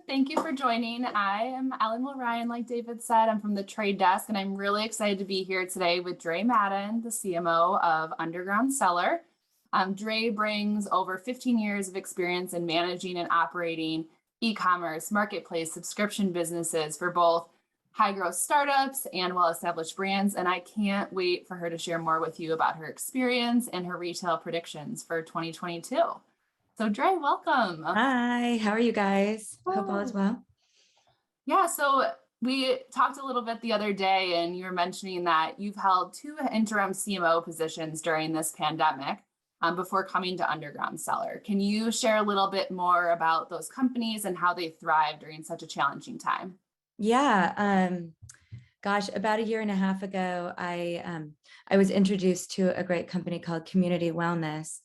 Thank you for joining. I am Mulryan, like David said. I'm from the trade desk, and I'm really excited to be here today with Dre Madden, the CMO of Underground Cellar. Dre brings over 15 years of experience in managing and operating e-commerce, marketplace, subscription businesses for both high-growth startups and well-established brands, and I can't wait for her to share more with you about her experience and her retail predictions for 2022. So Dre, welcome. Hi, how are you guys? Hope all is well. Yeah, so we talked a little bit the other day, and you were mentioning that you've held 2 interim CMO positions during this pandemic before coming to Underground Cellar. Can you share a little bit more about those companies and how they thrive during such a challenging time? Yeah, gosh, about a year and a half ago, I was introduced to a great company called Community Wellness,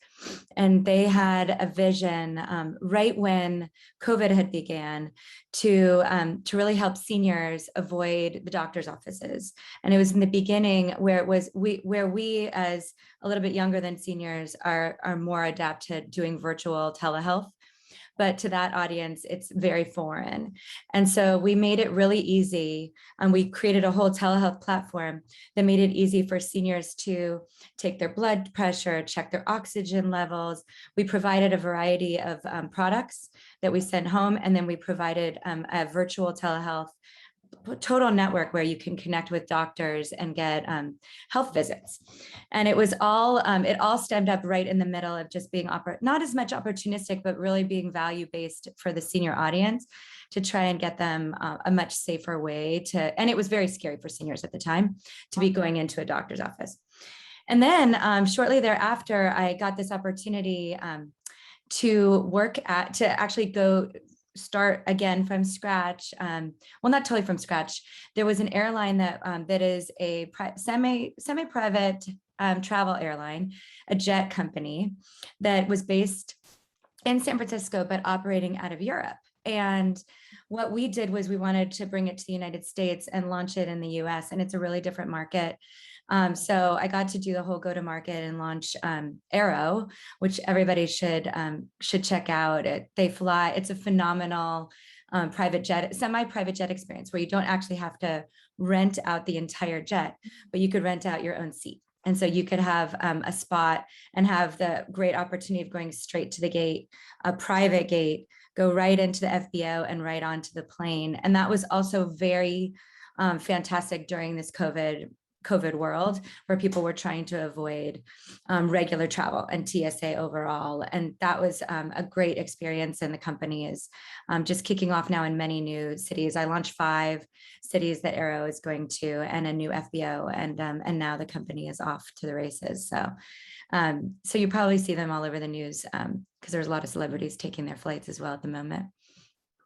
and they had a vision right when COVID had began to really help seniors avoid the doctor's offices. And it was in the beginning where we as a little bit younger than seniors are more adept to doing virtual telehealth. But to that audience, it's very foreign. And so we made it really easy. And we created a whole telehealth platform that made it easy for seniors to take their blood pressure, check their oxygen levels. We provided a variety of products that we sent home. And then we provided a virtual telehealth total network where you can connect with doctors and get health visits. And it all stemmed up right in the middle of just being not as much opportunistic, but really being value-based for the senior audience to try and get them a much safer way and it was very scary for seniors at the time to be going into a doctor's office. And then shortly thereafter, I got this opportunity to actually go start again from scratch. Well, not totally from scratch. There was an airline that is a semi-private travel airline, a jet company that was based in San Francisco, but operating out of Europe. And what we did was we wanted to bring it to the United States and launch it in the US. And it's a really different market. So I got to do the whole go-to-market and launch Aero, which everybody should check out. It's a phenomenal semi-private jet experience where you don't actually have to rent out the entire jet, but you could rent out your own seat. And so you could have a spot and have the great opportunity of going straight to the gate, a private gate, go right into the FBO and right onto the plane. And that was also very fantastic during this COVID world where people were trying to avoid regular travel and TSA overall. And that was a great experience. And the company is just kicking off now in many new cities. I launched 5 cities that Aero is going to and a new FBO. And now the company is off to the races. So you probably see them all over the news because there's a lot of celebrities taking their flights as well at the moment.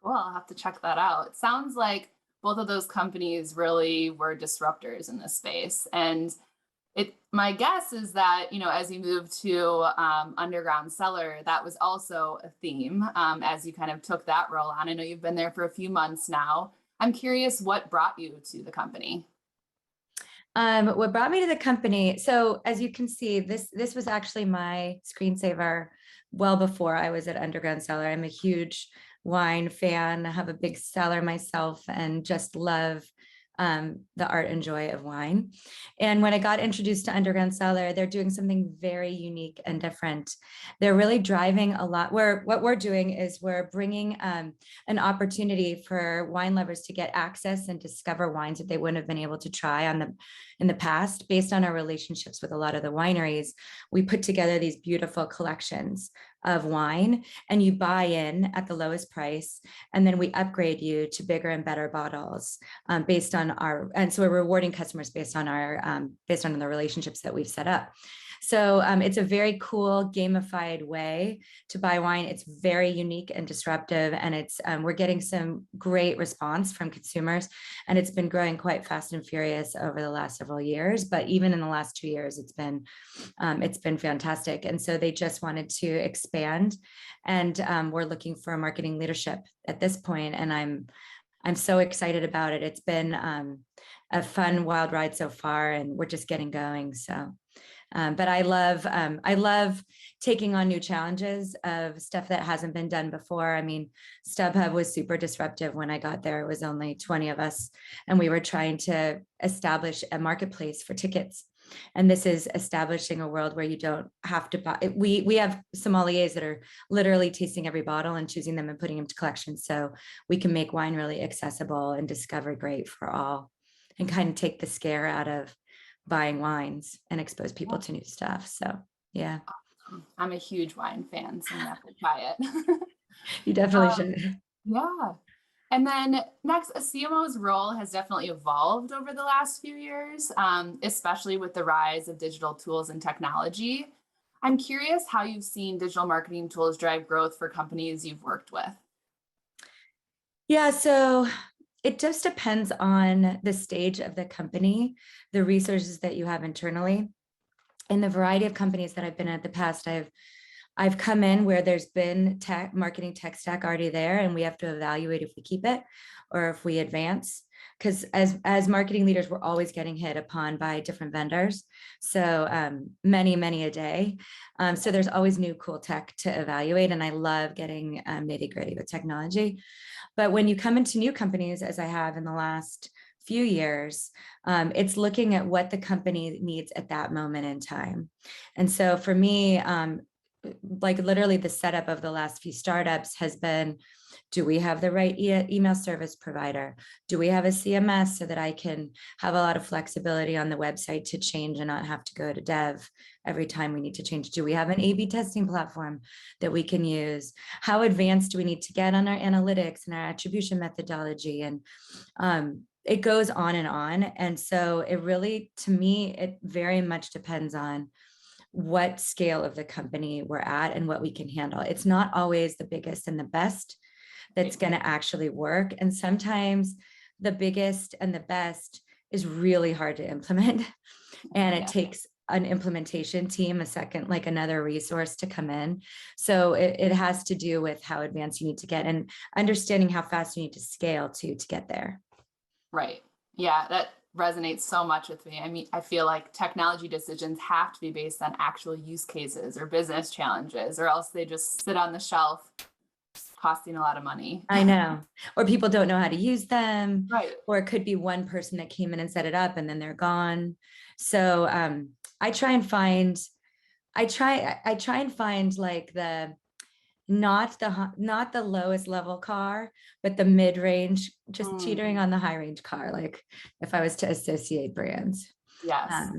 Cool, I'll have to check that out. It sounds like both of those companies really were disruptors in this space. And my guess is that, as you moved to Underground Cellar, that was also a theme as you kind of took that role on. I know you've been there for a few months now. I'm curious what brought you to the company. What brought me to the company, so as you can see, this was actually my screensaver well before I was at Underground Cellar. I'm a huge wine fan. I have a big cellar myself and just love the art and joy of wine. And when I got introduced to Underground Cellar, they're doing something very unique and different. They're really driving a lot. What we're doing is we're bringing an opportunity for wine lovers to get access and discover wines that they wouldn't have been able to try in the past. Based on our relationships with a lot of the wineries, we put together these beautiful collections of wine, and you buy in at the lowest price, and then we upgrade you to bigger and better bottles based on and so we're rewarding customers based on the relationships that we've set up. So it's a very cool gamified way to buy wine. It's very unique and disruptive, and we're getting some great response from consumers, and it's been growing quite fast and furious over the last several years. But even in the last 2 years, it's been fantastic. And so they just wanted to expand, and we're looking for marketing leadership at this point, and I'm so excited about it. It's been a fun, wild ride so far, and we're just getting going. So But I love taking on new challenges of stuff that hasn't been done before. I mean, StubHub was super disruptive when I got there. It was only 20 of us, and we were trying to establish a marketplace for tickets. And this is establishing a world where you don't have to buy. We have sommeliers that are literally tasting every bottle and choosing them and putting them to collections. So we can make wine really accessible and discover great for all, and kind of take the scare out of buying wines and expose people to new stuff. So yeah. I'm a huge wine fan, so I'm gonna have to try it. You definitely should. Yeah. And then next, a CMO's role has definitely evolved over the last few years, especially with the rise of digital tools and technology. I'm curious how you've seen digital marketing tools drive growth for companies you've worked with. Yeah, so it just depends on the stage of the company, the resources that you have internally. In the variety of companies that I've been at the past, I've come in where there's been marketing tech stack already there, and we have to evaluate if we keep it or if we advance. Because as marketing leaders, we're always getting hit upon by different vendors. So many a day. So there's always new cool tech to evaluate. And I love getting nitty gritty with technology. But when you come into new companies, as I have in the last few years, it's looking at what the company needs at that moment in time. And so for me, like literally the setup of the last few startups has been, do we have the right email service provider? Do we have a CMS so that I can have a lot of flexibility on the website to change and not have to go to dev every time we need to change? Do we have an A/B testing platform that we can use? How advanced do we need to get on our analytics and our attribution methodology? And it goes on and on. And so it really, to me, it very much depends on what scale of the company we're at and what we can handle. It's not always the biggest and the best that's going to actually work. And sometimes the biggest and the best is really hard to implement. And it takes an implementation team, a second, like another resource to come in. So it has to do with how advanced you need to get and understanding how fast you need to scale to get there. Right. Yeah, that resonates so much with me. I mean, I feel like technology decisions have to be based on actual use cases or business challenges, or else they just sit on the shelf costing a lot of money. I know. Or people don't know how to use them. Right. Or it could be one person that came in and set it up and then they're gone. So I try and find like the not the lowest level car, but the mid-range, just teetering on the high range car, like if I was to associate brands. Yes.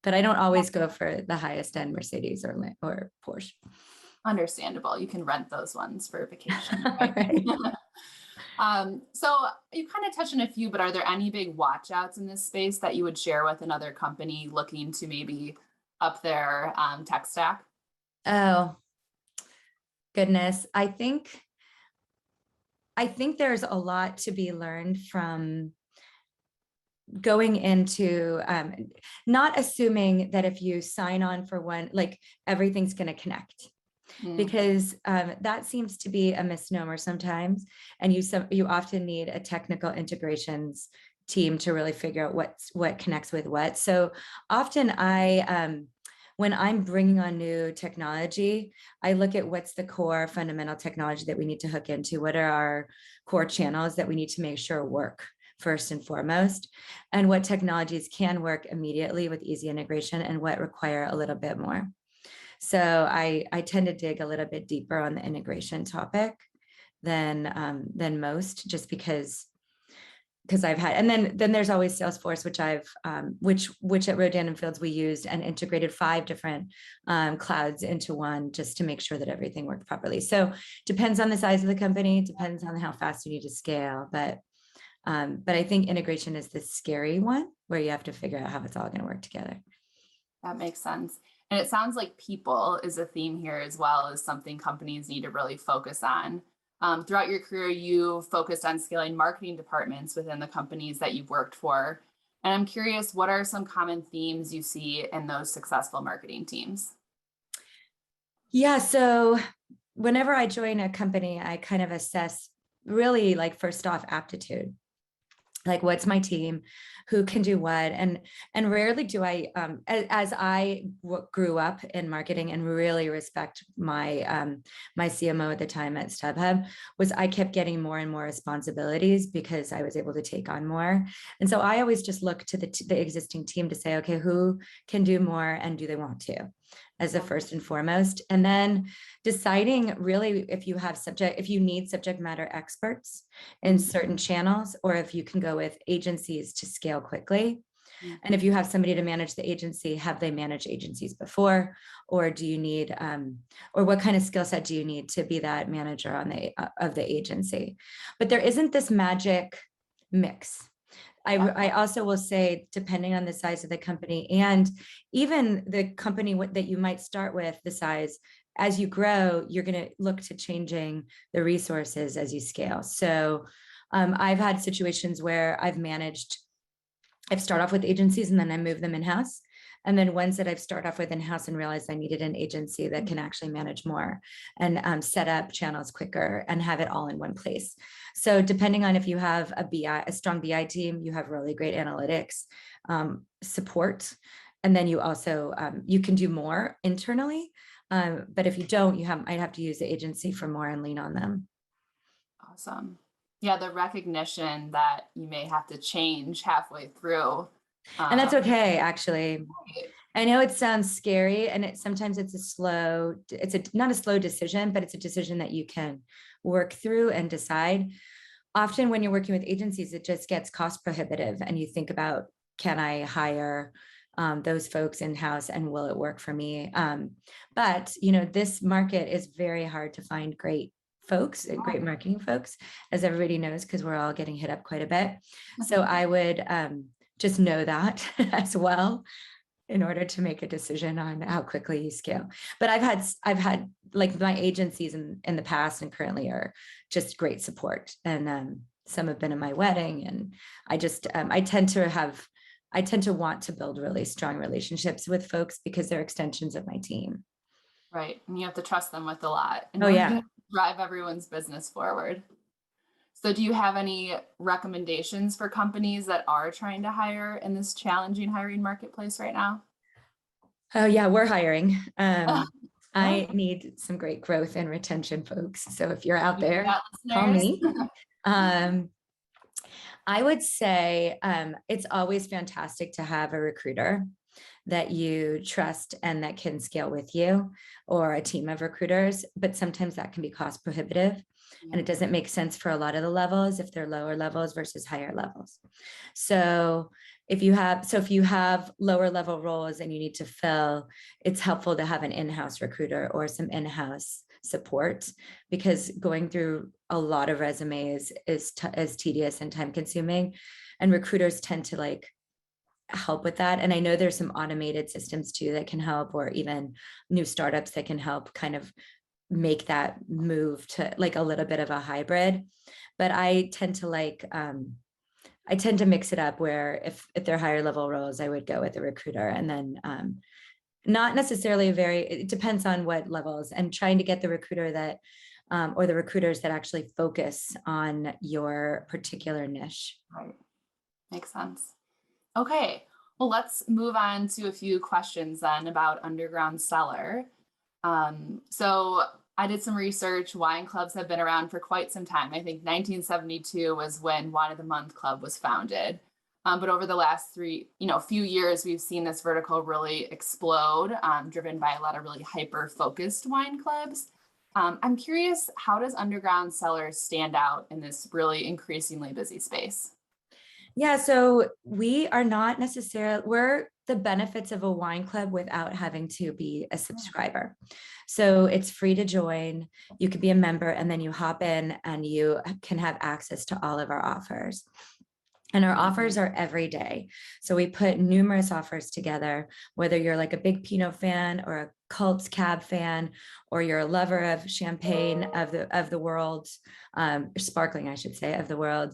But I don't always go for the highest end Mercedes or Porsche. Understandable. You can rent those ones for vacation. Right? Right. So you kind of touched on a few, but are there any big watch outs in this space that you would share with another company looking to maybe up their tech stack? Oh, goodness. I think there's a lot to be learned from going into not assuming that if you sign on for one, like everything's going to connect. Because that seems to be a misnomer sometimes. And you often need a technical integrations team to really figure out what connects with what. So often when I'm bringing on new technology, I look at what's the core fundamental technology that we need to hook into. What are our core channels that we need to make sure work first and foremost, and what technologies can work immediately with easy integration and what require a little bit more. So I tend to dig a little bit deeper on the integration topic than most, just because I've had, and then there's always Salesforce, which at Rodan and Fields we used and integrated 5 different clouds into one just to make sure that everything worked properly. So depends on the size of the company, depends on how fast you need to scale, but I think integration is the scary one where you have to figure out how it's all going to work together. That makes sense. And it sounds like people is a theme here as well as something companies need to really focus on. Throughout your career, you focused on scaling marketing departments within the companies that you've worked for. And I'm curious, what are some common themes you see in those successful marketing teams? Yeah, so whenever I join a company, I kind of assess really, like, first off, aptitude. Like, what's my team, who can do what? And rarely do I, as I grew up in marketing and really respect my my CMO at the time at StubHub, was I kept getting more and more responsibilities because I was able to take on more. And so I always just look to the existing team to say, okay, who can do more and do they want to, as the first and foremost. And then deciding really if you need subject matter experts in certain channels, or if you can go with agencies to scale quickly. And if you have somebody to manage the agency, have they managed agencies before? Or do you need, or what kind of skill set do you need to be that manager on of the agency? But there isn't this magic mix. I also will say, depending on the size of the company and even the company that you might start with, the size, as you grow, you're going to look to changing the resources as you scale. So I've had situations where I've started off with agencies and then I move them in-house. And then ones that I've started off with in-house and realized I needed an agency that can actually manage more and set up channels quicker and have it all in one place. So depending on if you have a strong BI team, you have really great analytics support. And then you also, you can do more internally. But if you don't, I'd have to use the agency for more and lean on them. Awesome. Yeah, the recognition that you may have to change halfway through. And that's okay, actually. I know it sounds scary, and sometimes it's not a slow decision, but it's a decision that you can work through and decide. Often when you're working with agencies, it just gets cost prohibitive, and you think about, can I hire those folks in-house and will it work for me? But this market is very hard to find great folks, great marketing folks, as everybody knows, because we're all getting hit up quite a bit. So I would just know that as well, in order to make a decision on how quickly you scale. But I've had like my agencies in the past and currently are just great support. And some have been in my wedding, and I tend to want to build really strong relationships with folks because they're extensions of my team. Right. And you have to trust them with a lot in order to drive everyone's business forward. So do you have any recommendations for companies that are trying to hire in this challenging hiring marketplace right now? Oh yeah, we're hiring. I need some great growth and retention folks. So if you're out there, call me. I would say it's always fantastic to have a recruiter that you trust and that can scale with you, or a team of recruiters, but sometimes that can be cost prohibitive. And it doesn't make sense for a lot of the levels if they're lower levels versus higher levels. So if you have lower level roles and you need to fill, it's helpful to have an in-house recruiter or some in-house support, because going through a lot of resumes is tedious and time consuming, and recruiters tend to help with that. And I know there's some automated systems too that can help, or even new startups that can help kind of make that move to a little bit of a hybrid. But I tend to mix it up, where if they're higher level roles, I would go with a recruiter, and then not necessarily it depends on what levels, and trying to get the recruiter that or the recruiters that actually focus on your particular niche. Right. Makes sense. Okay, well, let's move on to a few questions then about Underground Cellar. So I did some research. Wine clubs have been around for quite some time. I think 1972 was when Wine of the Month Club was founded. But over the last few years, we've seen this vertical really explode, driven by a lot of really hyper-focused wine clubs. I'm curious, how does Underground Cellar stand out in this really increasingly busy space? Yeah, so we're the benefits of a wine club without having to be a subscriber. So it's free to join. You could be a member, and then you hop in and you can have access to all of our offers. And our offers are every day. So we put numerous offers together, whether you're like a big Pinot fan or a cult cab fan, or you're a lover of champagne of the world, sparkling, I should say, of the world.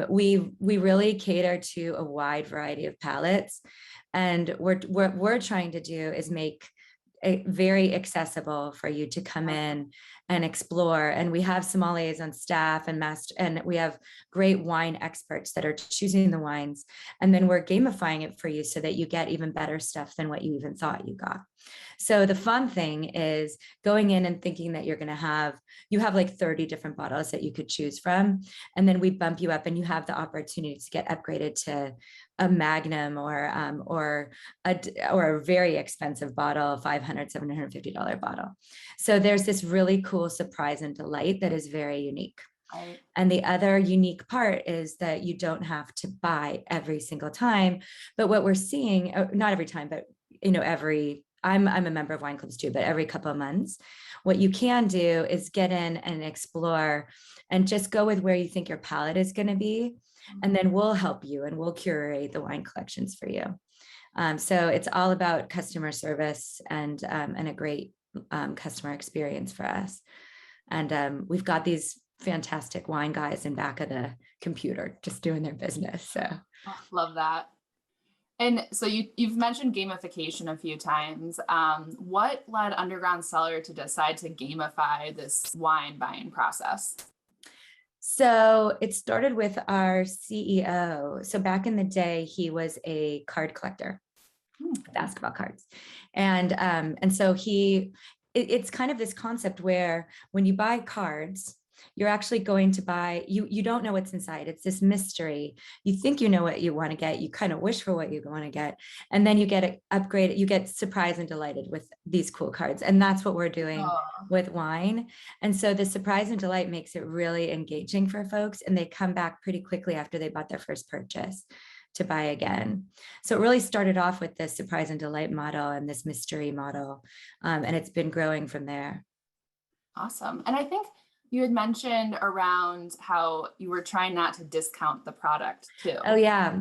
We really cater to a wide variety of palates. And what we're trying to do is make it very accessible for you to come in and explore. And we have sommeliers on staff and we have great wine experts that are choosing the wines. And then we're gamifying it for you so that you get even better stuff than what you even thought you got. So the fun thing is going in and thinking that you have like 30 different bottles that you could choose from. And then we bump you up and you have the opportunity to get upgraded to a Magnum or a very expensive bottle, $500, $750 bottle. So there's this really cool surprise and delight that is very unique. Right. And the other unique part is that you don't have to buy every single time. But what we're seeing, not every time, but I'm a member of wine clubs too, but every couple of months, what you can do is get in and explore and just go with where you think your palate is going to be. And then we'll help you and we'll curate the wine collections for you. So it's all about customer service and a great customer experience for us. And we've got these fantastic wine guys in back of the computer just doing their business. So love that. And so you've mentioned gamification a few times. What led Underground Cellar to decide to gamify this wine buying process? So it started with our CEO. So back in the day, he was a card collector, basketball cards. And so it's kind of this concept where when you buy cards, you're actually going to buy, you don't know what's inside. It's this mystery. You think you know what you want to get. You kind of wish for what you want to get. And then you get upgraded, you get surprised and delighted with these cool cards. And that's what we're doing with wine. And so the surprise and delight makes it really engaging for folks. And they come back pretty quickly after they bought their first purchase to buy again. So it really started off with this surprise and delight model and this mystery model. And it's been growing from there. Awesome. And I think you had mentioned around how you were trying not to discount the product too. Oh yeah.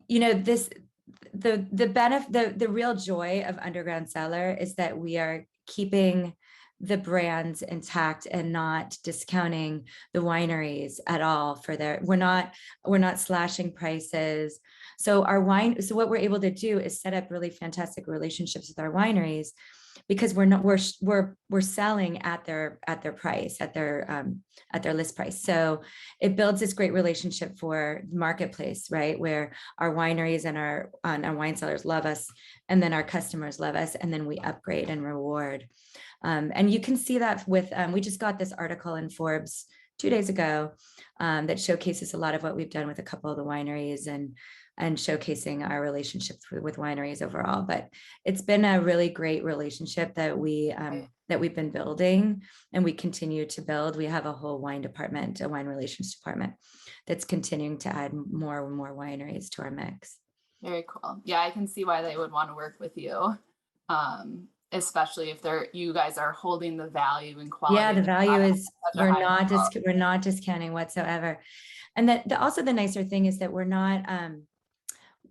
The benefit, the real joy of Underground Cellar is that we are keeping the brands intact and not discounting the wineries at all for we're not slashing prices. So what we're able to do is set up really fantastic relationships with our wineries, because we're selling at their price, at their list price. So it builds this great relationship for the marketplace, right? Where our wineries and our wine sellers love us, and then our customers love us, and then we upgrade and reward. And you can see that with, we just got this article in Forbes 2 days ago that showcases a lot of what we've done with a couple of the wineries and showcasing our relationships with wineries overall. But it's been a really great relationship that we've been building, and we continue to build. We have a whole wine department, a wine relations department, that's continuing to add more and more wineries to our mix. Very cool. Yeah, I can see why they would want to work with you. Especially if you guys are holding the value and quality. Yeah, the value is we're not discounting whatsoever. And that also the nicer thing is that we're not,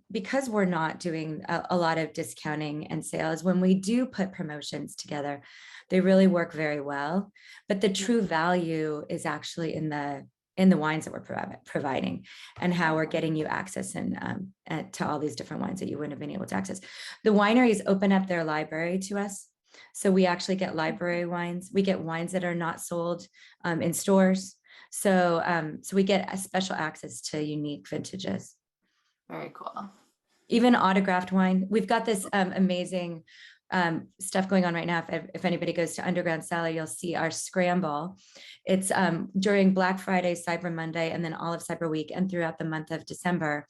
because we're not doing a lot of discounting and sales, when we do put promotions together, they really work very well. But the true value is actually in the wines that we're providing, and how we're getting you access to all these different wines that you wouldn't have been able to access. The wineries open up their library to us. So we actually get library wines. We get wines that are not sold in stores. So we get a special access to unique vintages. Very cool. Even autographed wine. We've got this amazing stuff going on right now. If anybody goes to Underground Cellar, you'll see our scramble. It's during Black Friday, Cyber Monday, and then all of Cyber Week, and throughout the month of December,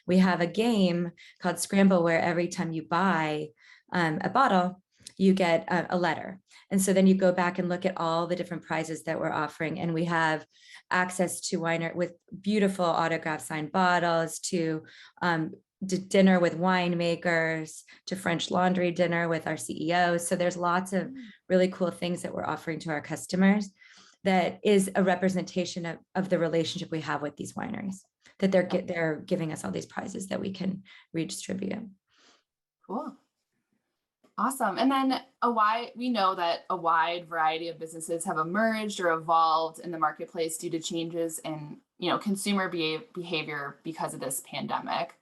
we have a game called Scramble, where every time you buy a bottle, you get a letter. And so then you go back and look at all the different prizes that we're offering. And we have access to with beautiful autograph signed bottles, to dinner with winemakers, to French Laundry dinner with our CEO. So there's lots of really cool things that we're offering to our customers that is a representation of the relationship we have with these wineries, that they're giving us all these prizes that we can redistribute. Cool. Awesome. And then we know that a wide variety of businesses have emerged or evolved in the marketplace due to changes in, consumer behavior because of this pandemic.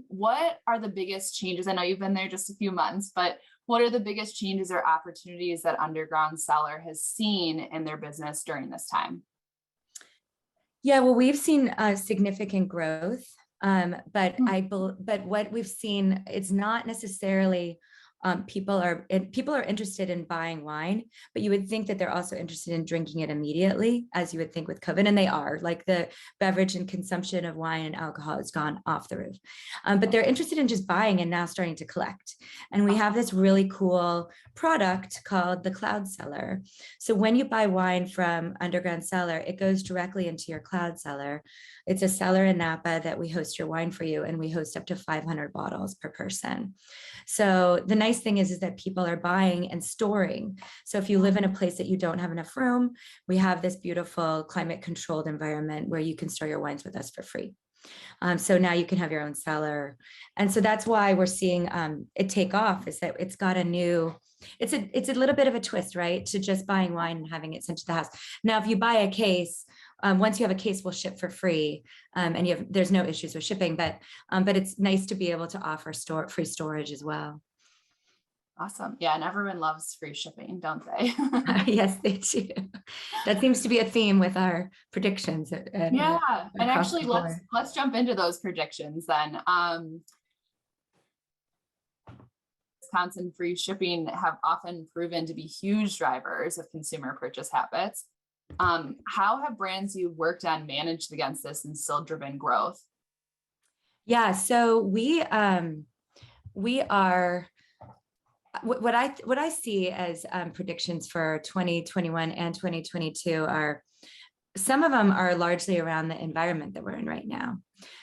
What are the biggest changes? I know you've been there just a few months, but What are the biggest changes or opportunities that Underground Cellar has seen in their business during this time? Yeah, well, we've seen significant growth, but but what we've seen, it's not necessarily people are interested in buying wine, but you would think that they're also interested in drinking it immediately, as you would think with COVID, and they are. Like the beverage and consumption of wine and alcohol has gone off the roof, but they're interested in just buying and now starting to collect. And we have this really cool product called the Cloud Cellar. So when you buy wine from Underground Cellar, it goes directly into your Cloud Cellar. It's a cellar in Napa that we host your wine for you, and we host up to 500 bottles per person. So the nice thing is that people are buying and storing. So if you live in a place that you don't have enough room, we have this beautiful climate controlled environment where you can store your wines with us for free. So now you can have your own cellar. And so that's why we're seeing it take off, is that it's got a new, it's a little bit of a twist, right? To just buying wine and having it sent to the house. Now, if you buy a case, once you have a case, we'll ship for free, and there's no issues with shipping. But it's nice to be able to offer free storage as well. Awesome. Yeah, and everyone loves free shipping, don't they? Yes, they do. That seems to be a theme with our predictions. Yeah, and actually, let's jump into those predictions then. Wisconsin free shipping have often proven to be huge drivers of consumer purchase habits. How have brands you worked on managed against this and still driven growth? Yeah, so we are, what I see as predictions for 2021 and 2022 are, some of them are largely around the environment that we're in right now.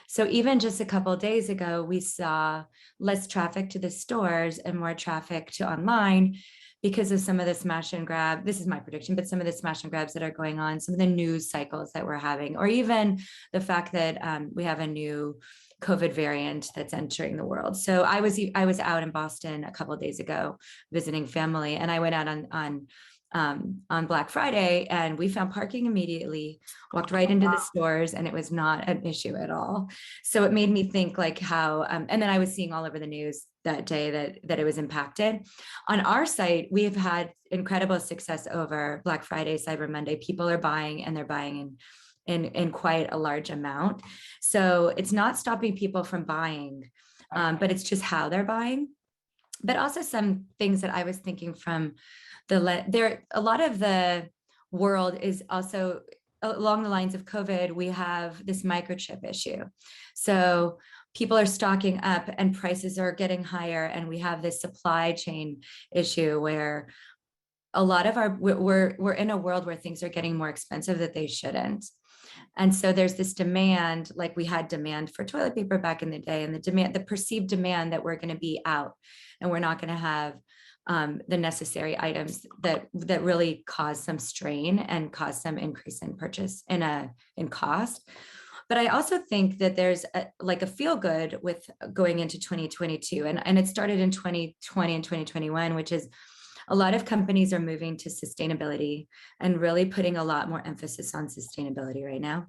So even just a couple of days ago, we saw less traffic to the stores and more traffic to online because of some of the smash and grab. This is my prediction, but some of the smash and grabs that are going on, some of the news cycles that we're having, or even the fact that we have a new COVID variant that's entering the world. So I was out in Boston a couple of days ago visiting family, and I went out on Black Friday, and we found parking immediately, walked right into the stores, and it was not an issue at all. So it made me think like how, and then I was seeing all over the news that day that it was impacted. On our site, we have had incredible success over Black Friday, Cyber Monday. People are buying, and they're buying in quite a large amount. So it's not stopping people from buying, but it's just how they're buying. But also some things that I was thinking from a lot of the world is also along the lines of COVID. We have this microchip issue. So people are stocking up and prices are getting higher. And we have this supply chain issue where a lot of we're in a world where things are getting more expensive that they shouldn't. And so there's this demand, like we had demand for toilet paper back in the day, and the perceived demand that we're going to be out and we're not going to have the necessary items that really cause some strain and cause some increase in purchase in cost. But I also think that there's a feel good with going into 2022, and it started in 2020 and 2021, which is a lot of companies are moving to sustainability and really putting a lot more emphasis on sustainability right now.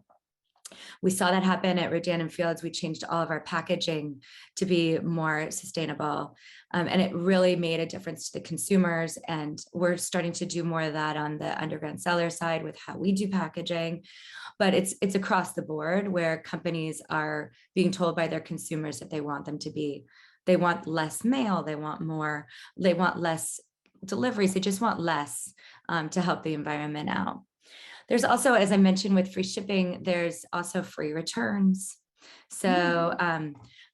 We saw that happen at Rodan and Fields. We changed all of our packaging to be more sustainable, and it really made a difference to the consumers. And we're starting to do more of that on the Underground Cellar side with how we do packaging. But it's across the board where companies are being told by their consumers that they want less mail, they want less deliveries, they just want less to help the environment out. There's also, as I mentioned, with free shipping, there's also free returns. So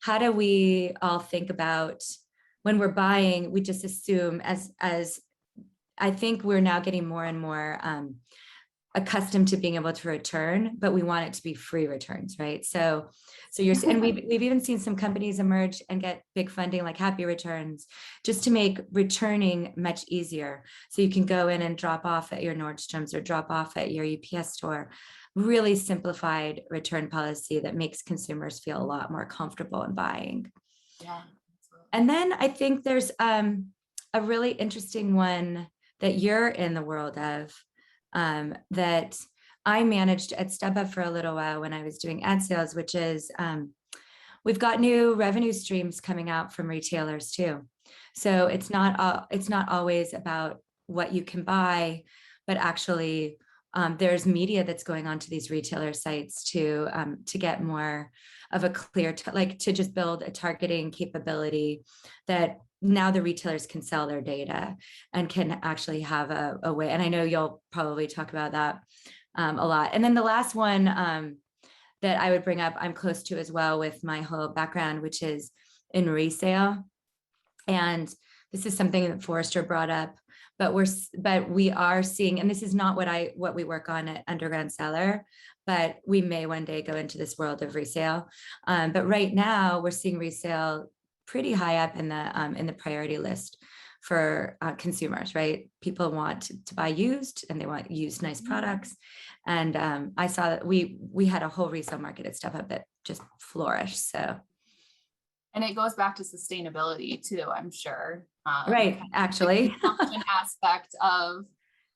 how do we all think about when we're buying? We just assume, as I think we're now getting more and more accustomed to being able to return, but we want it to be free returns, right? So and we've even seen some companies emerge and get big funding like Happy Returns, just to make returning much easier. So you can go in and drop off at your Nordstrom's or drop off at your UPS store. Really simplified return policy that makes consumers feel a lot more comfortable in buying. Yeah. And then I think there's a really interesting one that you're in the world of, that I managed at StubHub for a little while when I was doing ad sales, which is we've got new revenue streams coming out from retailers too. So it's not always about what you can buy, but actually there's media that's going on to these retailer sites to get more of a clear, like to just build a targeting capability that now the retailers can sell their data and can actually have a way. And I know you'll probably talk about that a lot. And then the last one that I would bring up, I'm close to as well with my whole background, which is in resale. And this is something that Forrester brought up, but we are seeing, and this is not what we work on at Underground Cellar, but we may one day go into this world of resale. But right now we're seeing resale pretty high up in the priority list for consumers, right? People want to buy used, and they want used nice products. And I saw that we had a whole resale market at StubHub that just flourished. So. And it goes back to sustainability too, I'm sure. Right, actually. The consumption aspect of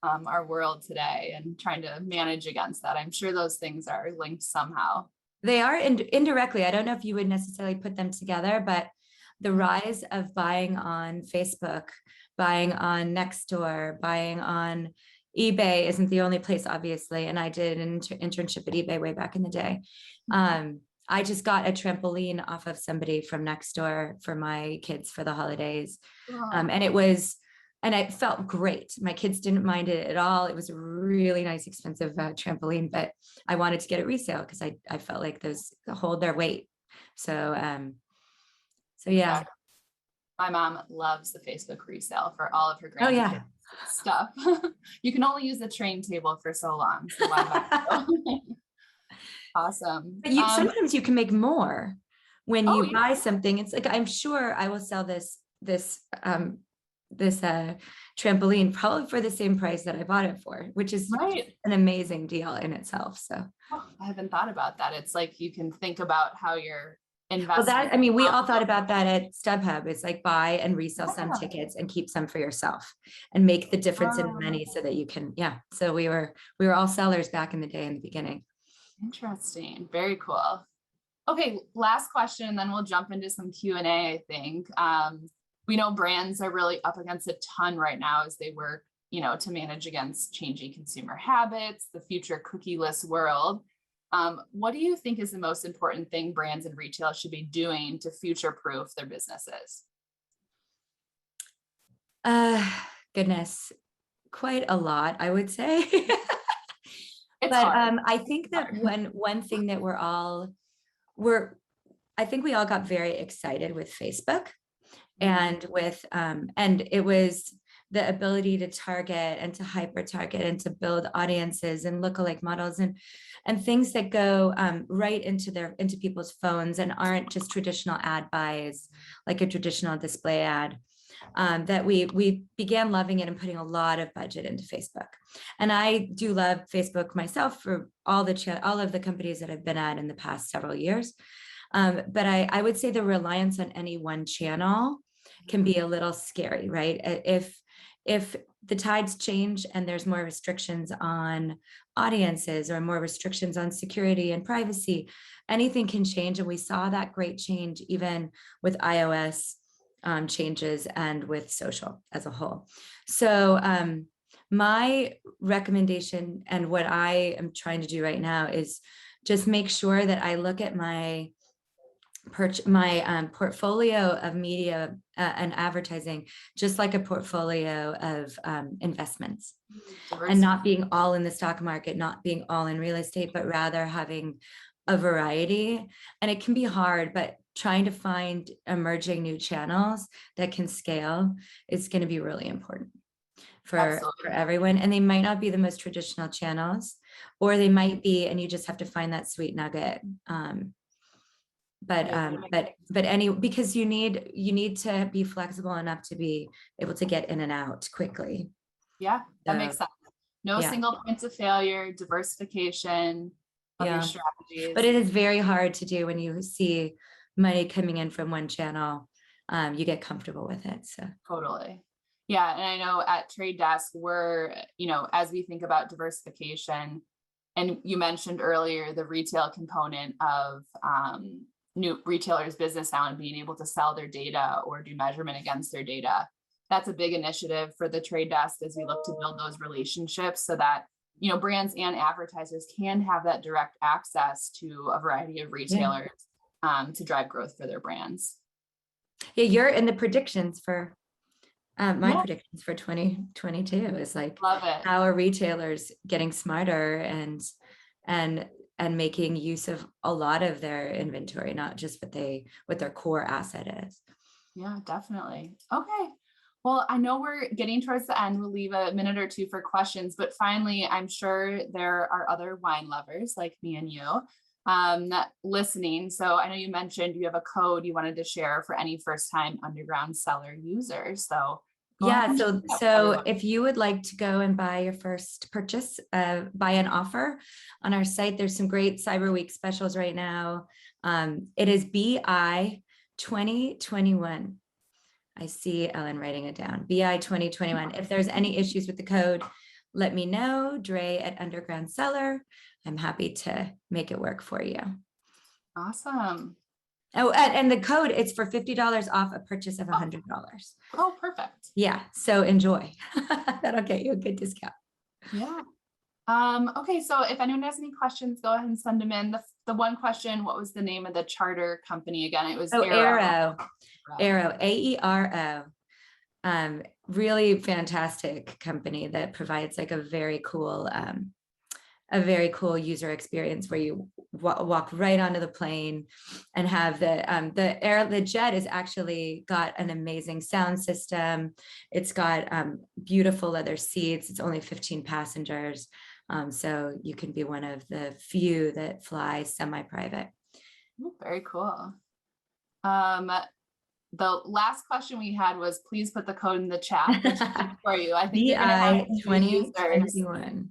our world today and trying to manage against that. I'm sure those things are linked somehow. They are indirectly. I don't know if you would necessarily put them together, but the rise of buying on Facebook, buying on Nextdoor, buying on eBay isn't the only place, obviously. And I did an internship at eBay way back in the day. I just got a trampoline off of somebody from Nextdoor for my kids for the holidays. And it felt great. My kids didn't mind it at all. It was a really nice, expensive trampoline, but I wanted to get it resale because I felt like those hold their weight. So yeah. Exactly. My mom loves the Facebook resale for all of her grandkids stuff. You can only use the train table for so long. So why not? Awesome. But sometimes you can make more when you buy something. It's like, I'm sure I will sell this trampoline probably for the same price that I bought it for, which is an amazing deal in itself. So I haven't thought about that. It's like you can think about how you're investing. Well, we all thought about that at StubHub. It's like buy and resell some tickets and keep some for yourself and make the difference in money so that you can, So we were all sellers back in the day in the beginning. Interesting. Very cool. Okay, last question, and then we'll jump into some Q&A, I think. We know brands are really up against a ton right now as they work, to manage against changing consumer habits, the future cookieless world. What do you think is the most important thing brands and retail should be doing to future-proof their businesses? Goodness, quite a lot, I would say. I think that one thing that I think we all got very excited with Facebook and with, and it was the ability to target and to hyper target and to build audiences and lookalike models and things that go right into people's phones and aren't just traditional ad buys, like a traditional display ad. That we began loving it and putting a lot of budget into Facebook. And I do love Facebook myself for all of the companies that I've been at in the past several years. But I would say the reliance on any one channel can be a little scary, right? If the tides change and there's more restrictions on audiences or more restrictions on security and privacy, anything can change. And we saw that great change even with iOS changes and with social as a whole. So my recommendation and what I am trying to do right now is just make sure that I look at my portfolio of media and advertising, just like a portfolio of investments, and not being all in the stock market, not being all in real estate, but rather having a variety. And it can be hard, but trying to find emerging new channels that can scale is going to be really important for everyone. And they might not be the most traditional channels, or they might be, and you just have to find that sweet nugget. Because you need to be flexible enough to be able to get in and out quickly. Yeah, that makes sense. No single points of failure, diversification of your strategies. But it is very hard to do when you see money coming in from one channel. You get comfortable with it. So totally. Yeah. And I know at Trade Desk, we're, as we think about diversification, and you mentioned earlier the retail component of new retailers' business now and being able to sell their data or do measurement against their data. That's a big initiative for the trade desk as we look to build those relationships so that, brands and advertisers can have that direct access to a variety of retailers to drive growth for their brands. Yeah, you're in the predictions for my predictions for 2022 is like, love it. How are retailers getting smarter and making use of a lot of their inventory, not just what their core asset is. Yeah, definitely. Okay. Well, I know we're getting towards the end. We'll leave a minute or two for questions, but finally, I'm sure there are other wine lovers like me and you listening. So I know you mentioned you have a code you wanted to share for any first-time Underground Cellar users. So yeah, so if you would like to go and buy your first purchase, buy an offer on our site, there's some great Cyber Week specials right now. It is BI 2021. I see Ellen writing it down. BI 2021. If there's any issues with the code, let me know. Dre at Underground Cellar. I'm happy to make it work for you. Awesome. Oh, and the code, it's for $50 off a purchase of $100. Oh, perfect. Yeah, so enjoy. That'll get you a good discount. Yeah. Okay, so if anyone has any questions, go ahead and send them in. The one question, what was the name of the charter company again? It was Aero, AERO. Really fantastic company that provides like a very cool user experience where you walk right onto the plane and have the jet is actually got an amazing sound system. It's got beautiful leather seats. It's only 15 passengers. So you can be one of the few that fly semi-private. Very cool. The last question we had was, please put the code in the chat for you. I think you're going to have 2021.